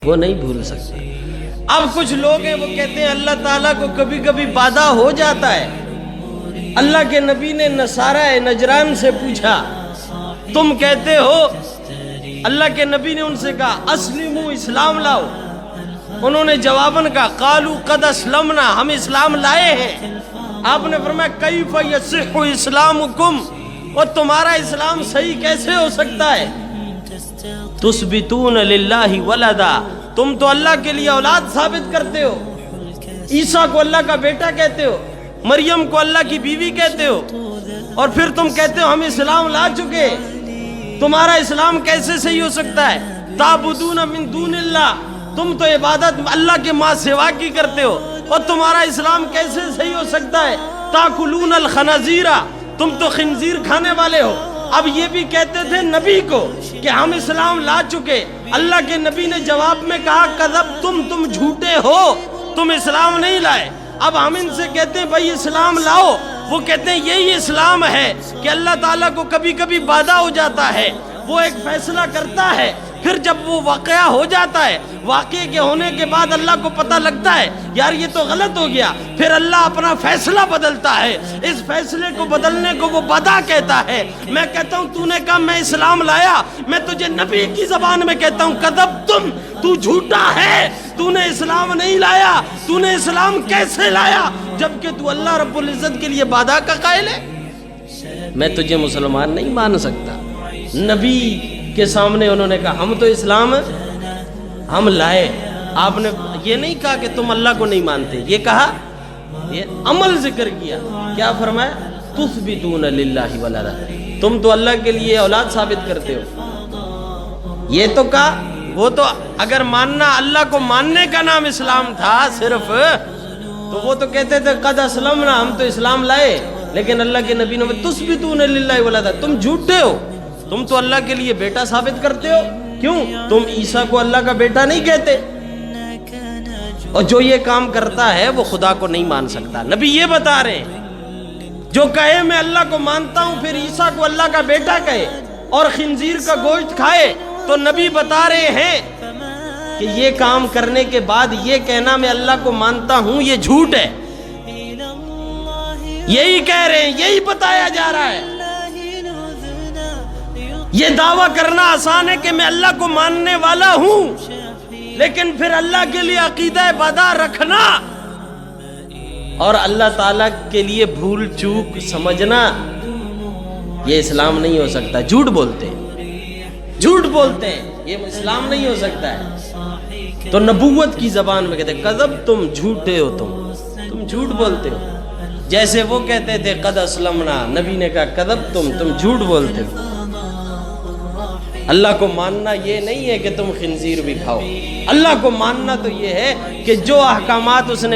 وہ نہیں بھول سکتے۔ اب کچھ لوگ ہیں وہ کہتے ہیں اللہ تعالیٰ کو کبھی کبھی وعدہ ہو جاتا ہے۔ اللہ کے نبی نے نصارہ نجران سے پوچھا، تم کہتے ہو، اللہ کے نبی نے ان سے کہا اسلموا، اسلام لاؤ۔ انہوں نے جواباً کہا قالوا قد اسلمنا، ہم اسلام لائے ہیں۔ آپ نے فرمایا کیف یصح اسلامکم، اور تمہارا اسلام صحیح کیسے ہو سکتا ہے؟ تثبتون للہ ولدا، تم تو اللہ کے لیے اولاد ثابت کرتے ہو، عیسیٰ کو اللہ کا بیٹا کہتے ہو، مریم کو اللہ کی بیوی کہتے ہو، اور پھر تم کہتے ہو ہم اسلام لا چکے۔ تمہارا اسلام کیسے صحیح ہو سکتا ہے؟ تعبدون من دون اللہ، تم تو عبادت اللہ کے ماں سوا کی کرتے ہو، اور تمہارا اسلام کیسے صحیح ہو سکتا ہے؟ تاکلون الخنازیر، تم تو خنزیر کھانے والے ہو۔ اب یہ بھی کہتے تھے نبی کو کہ ہم اسلام لا چکے۔ اللہ کے نبی نے جواب میں کہا کذبتم، تم جھوٹے ہو، تم اسلام نہیں لائے۔ اب ہم ان سے کہتے ہیں بھائی اسلام لاؤ، وہ کہتے ہیں یہی اسلام ہے کہ اللہ تعالیٰ کو کبھی کبھی وعدہ ہو جاتا ہے، وہ ایک فیصلہ کرتا ہے، پھر جب وہ واقعہ ہو جاتا ہے، واقعے کے ہونے کے بعد اللہ کو پتہ لگتا ہے یار یہ تو غلط ہو گیا، پھر اللہ اپنا فیصلہ بدلتا ہے۔ اس فیصلے کو بدلنے کو وہ وعدہ کہتا ہے۔ میں کہتا ہوں تو نے کہا میں اسلام لایا، میں تجھے نبی کی زبان میں کہتا ہوں کذبتم، تو جھوٹا ہے، تو نے اسلام نہیں لایا۔ تو نے اسلام کیسے لایا جبکہ تو اللہ رب العزت کے لیے وعدہ کا قائل ہے؟ میں تجھے مسلمان نہیں مان سکتا۔ نبی کے سامنے انہوں نے کہا ہم تو اسلام ہم لائے۔ آپ نے یہ نہیں کہا کہ تم اللہ کو نہیں مانتے، یہ کہا، یہ عمل ذکر کیا۔ کیا فرمایا؟ تثبتون للہ ولدا، تم تو اللہ کے لیے اولاد ثابت کرتے ہو۔ یہ تو کہا، وہ تو اگر ماننا اللہ کو ماننے کا نام اسلام تھا صرف، تو وہ تو کہتے تھے قد اسلمنا، ہم تو اسلام لائے۔ لیکن اللہ کے نبی نے تثبتون للہ ولدا، تم جھوٹے ہو، تم تو اللہ کے لیے بیٹا ثابت کرتے ہو۔ کیوں؟ تم عیسیٰ کو اللہ کا بیٹا نہیں کہتے، اور جو یہ کام کرتا ہے وہ خدا کو نہیں مان سکتا۔ نبی یہ بتا رہے ہیں جو کہے میں اللہ کو مانتا ہوں پھر عیسیٰ کو اللہ کا بیٹا کہے اور خنزیر کا گوشت کھائے، تو نبی بتا رہے ہیں کہ یہ کام کرنے کے بعد یہ کہنا میں اللہ کو مانتا ہوں یہ جھوٹ ہے۔ یہی کہہ رہے ہیں، یہی بتایا جا رہا ہے۔ یہ دعویٰ کرنا آسان ہے کہ میں اللہ کو ماننے والا ہوں، لیکن پھر اللہ کے لیے عقیدہ وعدہ رکھنا اور اللہ تعالیٰ کے لیے بھول چوک سمجھنا، یہ اسلام نہیں ہو سکتا۔ جھوٹ بولتے ہیں، جھوٹ بولتے ہیں، یہ اسلام نہیں ہو سکتا ہے۔ تو نبوت کی زبان میں کہتے ہیں کذب، تم جھوٹے ہو، تم جھوٹ بولتے ہو۔ جیسے وہ کہتے تھے قد اسلمنا، نبی نے کہا کذب تم جھوٹ بولتے ہو۔ اللہ کو ماننا یہ نہیں ہے کہ تم خنزیر بھی کھاؤ، اللہ کو ماننا تو یہ ہے کہ جو احکامات اس نے